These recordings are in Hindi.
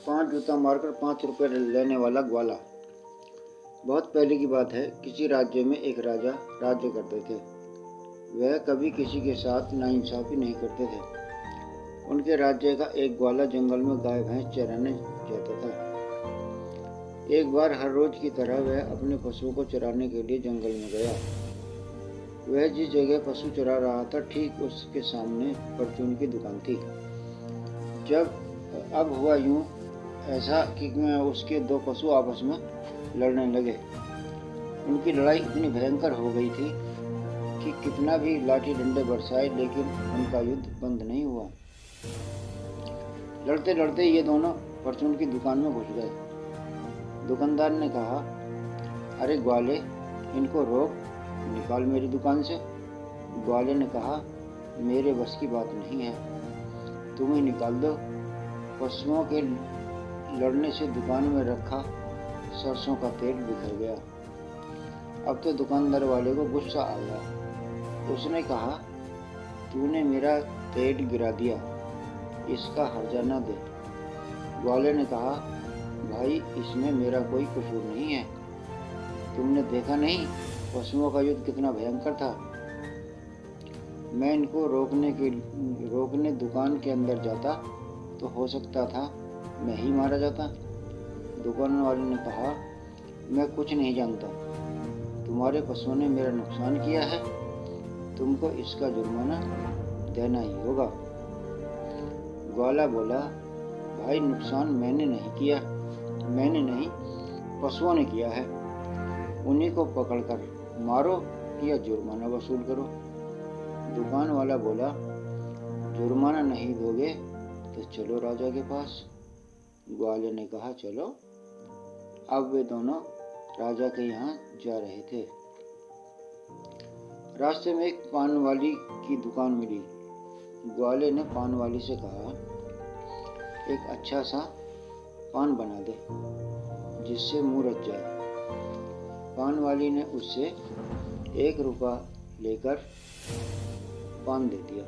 5 जूता मारकर 5 रुपये लेने वाला ग्वाला। बहुत पहले की बात है। किसी राज्य में एक राजा राज्य करते थे। वह कभी किसी के साथ नाइंसाफ़ी नहीं करते थे। उनके राज्य का एक ग्वाला जंगल में गाय भैंस चराने जाता था। एक बार हर रोज की तरह वह अपने पशुओं को चराने के लिए जंगल में गया। वह जिस जगह पशु चरा रहा था ठीक उसके सामने परचून की दुकान थी। अब हुआ यूं ऐसा कि उसके दो पशु आपस में लड़ने लगे। उनकी लड़ाई इतनी भयंकर हो गई थी कि कितना भी लाठी डंडे बरसाए लेकिन उनका युद्ध बंद नहीं हुआ। लड़ते लड़ते ये दोनों परचून की दुकान में घुस गए। दुकानदार ने कहा, अरे ग्वाले, इनको रोक, निकाल मेरी दुकान से। ग्वाले ने कहा, मेरे बस की बात नहीं है, तुम ही निकाल दो। पशुओं के लड़ने से दुकान में रखा सरसों का तेल बिखर गया। अब तो दुकानदार वाले को गुस्सा आ गया। उसने कहा, तूने मेरा तेल गिरा दिया, इसका हर्जाना दे। ग्वाले ने कहा, भाई, इसमें मेरा कोई कसूर नहीं है। तुमने देखा नहीं पशुओं का युद्ध कितना भयंकर था। मैं इनको रोकने दुकान के अंदर जाता तो हो सकता था मैं ही मारा जाता। दुकान वाले ने कहा, मैं कुछ नहीं जानता, तुम्हारे पशुओं ने मेरा नुकसान किया है, तुमको इसका जुर्माना देना ही होगा। ग्वाला बोला, भाई, नुकसान मैंने नहीं किया, मैंने नहीं, पशुओं ने किया है। उन्हीं को पकड़कर मारो या जुर्माना वसूल करो। दुकान वाला बोला, जुर्माना नहीं दोगे तो चलो राजा के पास। ग्वाले ने कहा, चलो। अब वे दोनों राजा के यहाँ जा रहे थे। रास्ते में एक पान वाली की दुकान मिली। ग्वाले ने पान वाली से कहा, एक अच्छा सा पान बना दे जिससे मुंह रच जाए। पान वाली ने उससे 1 रुपया लेकर पान दे दिया।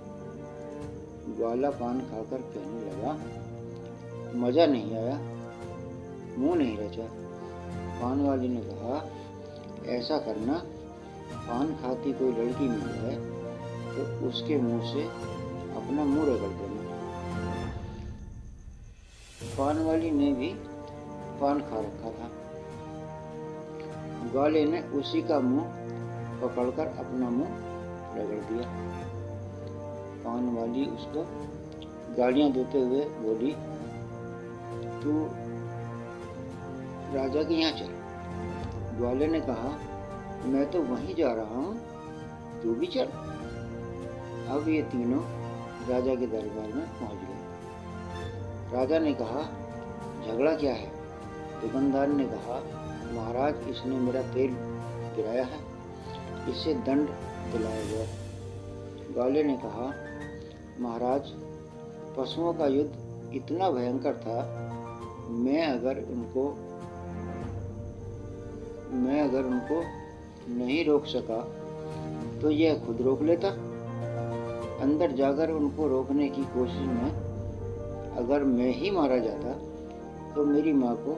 ग्वाला पान खाकर कहने लगा, मज़ा नहीं आया, मुंह नहीं रचा। पान वाली ने कहा, ऐसा करना, पान खाती कोई लड़की मिल जाए तो उसके मुंह से अपना मुंह रगड़ देना। पान वाली ने भी पान खा रखा था। ग्वाले ने उसी का मुंह पकड़कर अपना मुंह रगड़ दिया। पान वाली उसको गालियां देते हुए बोली, तू राजा के यहाँ चल। ग्वाले ने कहा, मैं तो वहीं जा रहा हूँ, तू भी चल। अब ये तीनों राजा के दरबार में पहुँच गए। राजा ने कहा, झगड़ा क्या है? दुकानदार ने कहा, महाराज, इसने मेरा तेल गिराया है, इससे दंड दिलाया गया। ग्वाले ने कहा, महाराज, पशुओं का युद्ध इतना भयंकर था, मैं अगर उनको नहीं रोक सका तो यह खुद रोक लेता। अंदर जाकर उनको रोकने की कोशिश में अगर मैं ही मारा जाता तो मेरी माँ को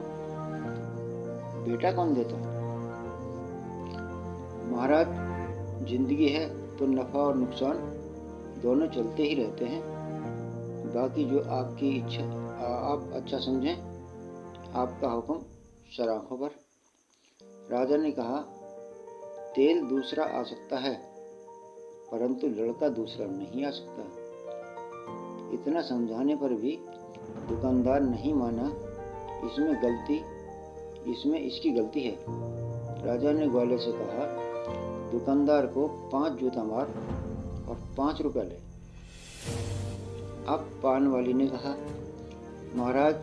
बेटा कौन देता? महाराज, जिंदगी है तो नफा और नुकसान दोनों चलते ही रहते हैं। बाकी जो आपकी इच्छा आप अच्छा समझें, आपका हुक्म सराखों पर। राजा ने कहा, तेल दूसरा आ सकता है परंतु लड़का दूसरा नहीं आ सकता। इतना समझाने पर भी दुकानदार नहीं माना। इसमें इसकी गलती है। राजा ने ग्वाले से कहा, दुकानदार को 5 जूता मार और 5 रुपया ले। अब पान वाली ने कहा, महाराज,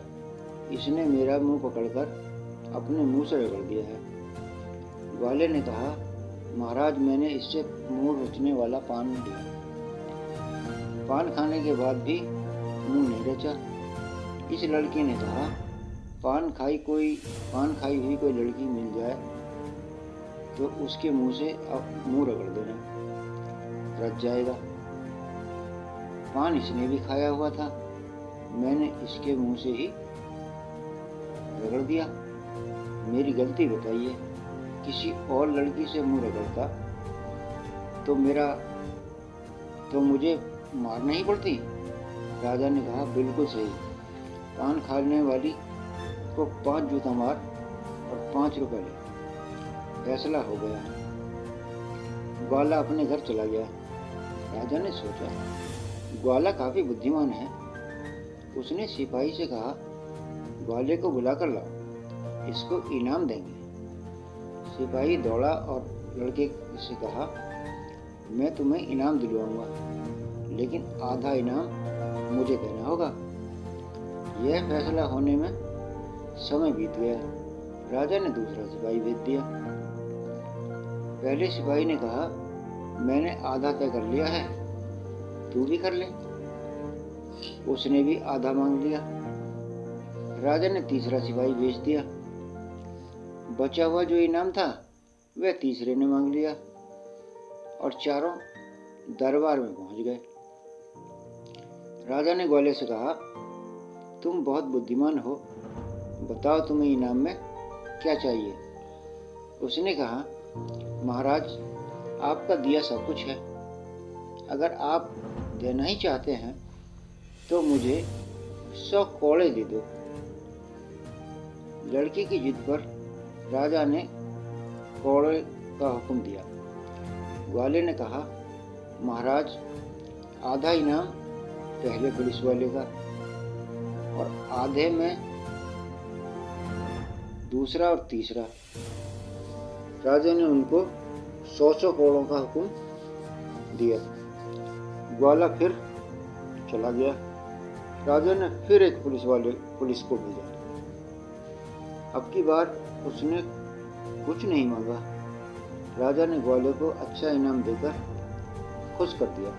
इसने मेरा मुंह पकड़कर अपने मुंह से रगड़ दिया है। ग्वाले ने कहा, महाराज, मैंने इससे मुंह रचने वाला पान लिया। पान खाने के बाद भी मुंह नहीं रचा। इस लड़की ने कहा, पान खाई हुई कोई लड़की मिल जाए तो उसके मुंह से मुंह रगड़ देना, रच जाएगा। पान इसने भी खाया हुआ था, मैंने इसके मुंह से ही रगड़ दिया। मेरी गलती बताइए, किसी और लड़की से मुंह रगड़ता तो मुझे मारना ही पड़ती। राजा ने कहा, बिल्कुल सही, पान खाने वाली को 5 जूता मार और 5 रुपए ले। फैसला हो गया। ग्वाला अपने घर चला गया। राजा ने सोचा, ग्वाला काफी बुद्धिमान है। उसने सिपाही से कहा, ग्वाले को बुला कर लाओ, इसको इनाम देंगे। सिपाही दौड़ा और लड़के से कहा, मैं तुम्हें इनाम दिलवाऊंगा, लेकिन आधा इनाम मुझे देना होगा। यह फैसला होने में समय बीत गया। राजा ने दूसरा सिपाही भेज दिया। पहले सिपाही ने कहा, मैंने आधा तय कर लिया है, तू भी कर ले। उसने भी आधा मांग लिया। राजा ने तीसरा सिपाही भेज दिया। बचा हुआ जो इनाम था वह तीसरे ने मांग लिया और चारों दरबार में पहुंच गए। राजा ने ग्वाले से कहा, तुम बहुत बुद्धिमान हो, बताओ तुम्हें इनाम में क्या चाहिए। उसने कहा, महाराज, आपका दिया सब कुछ है, अगर आप देना ही चाहते हैं तो मुझे 100 कौड़े दे दो। लड़की की जिद पर राजा ने कौड़े का हुक्म दिया। ग्वाले ने कहा, महाराज, आधा इनाम पहले पुलिस वाले का और आधे में दूसरा और तीसरा। राजा ने उनको 100 कौड़ों का हुक्म दिया। ग्वाला फिर चला गया। राजा ने फिर एक पुलिस को भेजा। अब की बार उसने कुछ नहीं मांगा। राजा ने ग्वाले को अच्छा इनाम देकर खुश कर दिया।